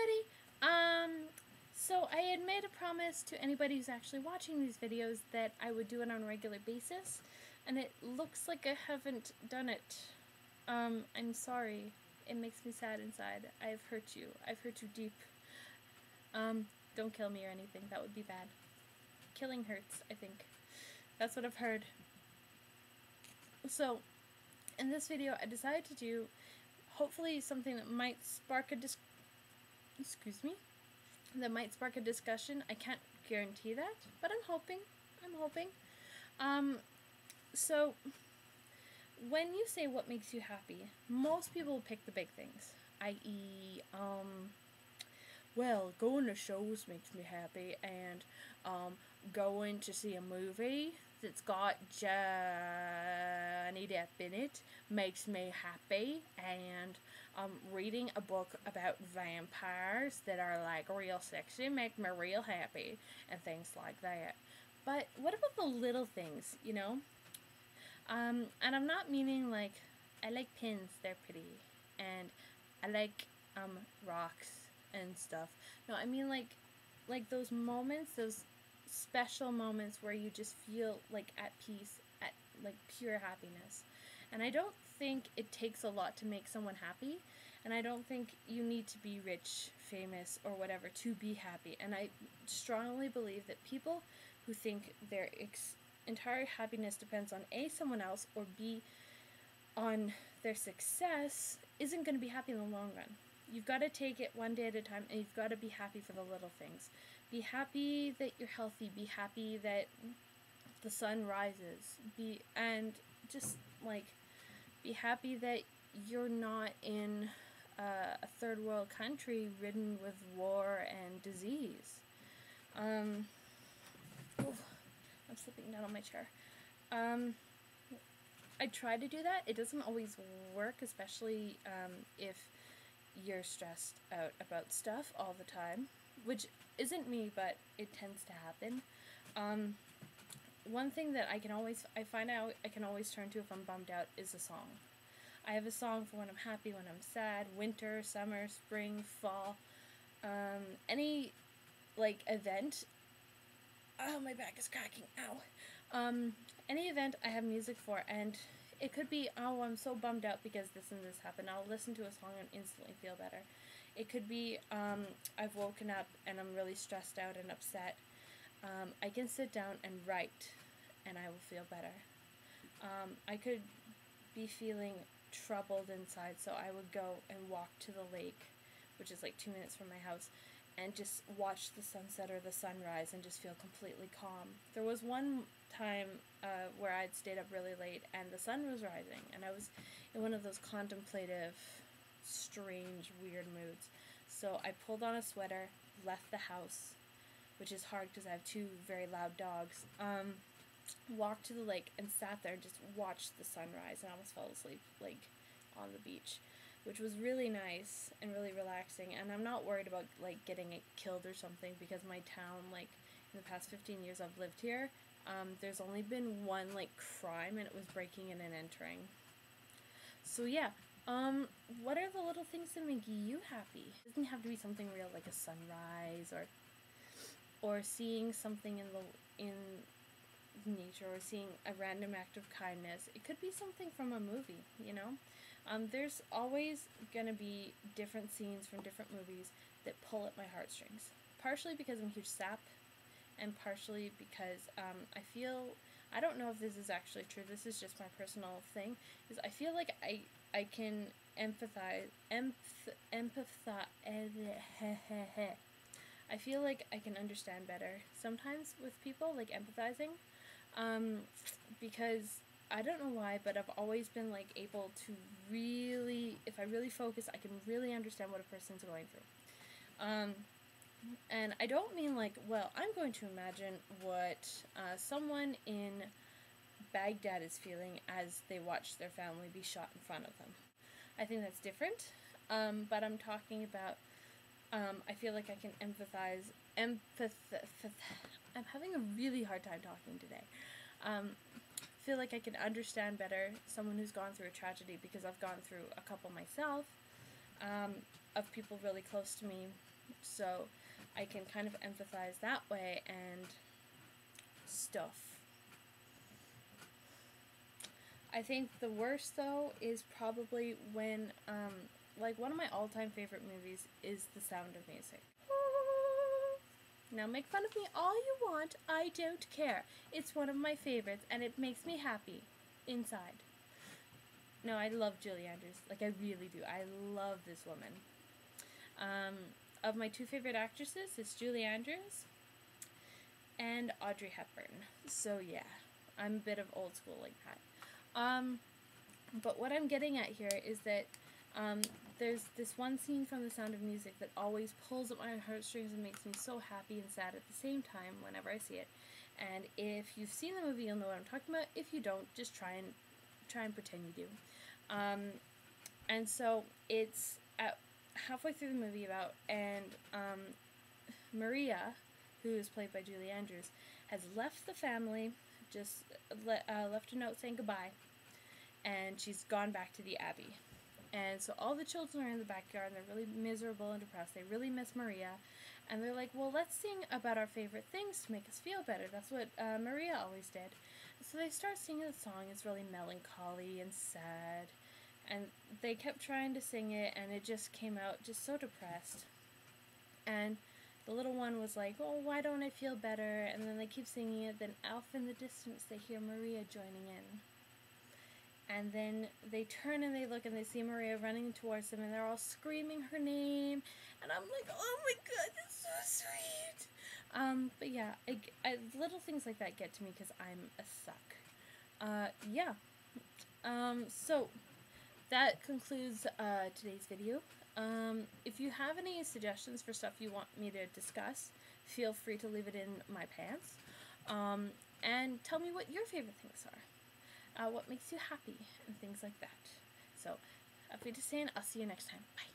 everybody! So I had made a promise to anybody who's actually watching these videos that I would do it on a regular basis, and it looks like I haven't done it. I'm sorry. It makes me sad inside. I've hurt you. I've hurt you deep. Don't kill me or anything. That would be bad. Killing hurts, I think. That's what I've heard. So, in this video, I decided to do hopefully something that might spark a that might spark a discussion. I can't guarantee that, but I'm hoping. So when you say what makes you happy, most people pick the big things, i.e., well, going to shows makes me happy, and going to see a movie that's got Johnny Depp in it makes me happy, and reading a book about vampires that are like real sexy make me real happy, and things like that. But what about the little things, you know? And I'm not meaning like, I like pins, they're pretty, and I like rocks and stuff. No, I mean like those moments, those special moments where you just feel like at peace, at like pure happiness. And I don't think it takes a lot to make someone happy, and I don't think you need to be rich, famous, or whatever to be happy. And I strongly believe that people who think their entire happiness depends on A, someone else, or B, on their success, isn't going to be happy in the long run. You've got to take it one day at a time, and you've got to be happy for the little things. Be happy that you're healthy. Be happy that the sun rises. Be happy that you're not in a third world country ridden with war and disease. I'm slipping down on my chair. I try to do that. It doesn't always work, especially if you're stressed out about stuff all the time, which isn't me, but it tends to happen. One thing that I can always turn to if I'm bummed out is a song. I have a song for when I'm happy, when I'm sad, winter, summer, spring, fall, any like event. Oh, my back is cracking, ow. Any event I have music for, and it could be, oh, I'm so bummed out because this and this happened. I'll listen to a song and instantly feel better. It could be, I've woken up and I'm really stressed out and upset. I can sit down and write, and I will feel better. I could be feeling troubled inside, so I would go and walk to the lake, which is like 2 minutes from my house, and just watch the sunset or the sunrise and just feel completely calm. There was one time where I'd stayed up really late and the sun was rising, and I was in one of those contemplative, strange, weird moods. So I pulled on a sweater, left the house, which is hard because I have two very loud dogs, walked to the lake and sat there and just watched the sunrise, and almost fell asleep, like, on the beach, which was really nice and really relaxing. And I'm not worried about like getting it killed or something, because my town, like in the past 15 years I've lived here, there's only been one like crime, and it was breaking in and entering. So yeah, what are the little things that make you happy? It doesn't have to be something real like a sunrise or seeing something in nature, or seeing a random act of kindness. It could be something from a movie, you know? There's always going to be different scenes from different movies that pull at my heartstrings. Partially because I'm a huge sap, and partially because I don't know if this is actually true, this is just my personal thing, is I feel like I can empathize, I feel like I can understand better sometimes with people, like empathizing, because I don't know why, but I've always been like able to really, if I really focus, I can really understand what a person's going through. And I don't mean like, well, I'm going to imagine what someone in Baghdad is feeling as they watch their family be shot in front of them. I think that's different, but I'm talking about, I feel like I can empathize, I'm having a really hard time talking today. Feel like I can understand better someone who's gone through a tragedy, because I've gone through a couple myself, of people really close to me So I can kind of empathize that way and stuff. I think the worst, though, is probably when, like, one of my all-time favorite movies is The Sound of Music. Now, make fun of me all you want, I don't care. It's one of my favorites, and it makes me happy inside. No, I love Julie Andrews. Like, I really do. I love this woman. Of my two favorite actresses, it's Julie Andrews and Audrey Hepburn. So, yeah, I'm a bit of old school like that. But what I'm getting at here is that there's this one scene from The Sound of Music that always pulls at my heartstrings and makes me so happy and sad at the same time whenever I see it. And if you've seen the movie, you'll know what I'm talking about. If you don't, just try and pretend you do. And so it's at halfway through the movie Maria, who is played by Julie Andrews, has left the family, just left a note saying goodbye, and she's gone back to the Abbey. And so all the children are in the backyard, and they're really miserable and depressed. They really miss Maria, and they're like, well, let's sing about our favorite things to make us feel better. That's what Maria always did. So they start singing the song. It's really melancholy and sad, and they kept trying to sing it, and it just came out just so depressed. And the little one was like, oh, why don't I feel better? And then they keep singing it. Then off in the distance, they hear Maria joining in. And then they turn and they look and they see Maria running towards them, and they're all screaming her name. And I'm like, oh my god, that's so sweet. But yeah, little things like that get to me because I'm a suck. Yeah. So that concludes today's video. If you have any suggestions for stuff you want me to discuss, feel free to leave it in my pants. And tell me what your favorite things are. What makes you happy, and things like that. So, happy to say, and I'll see you next time. Bye.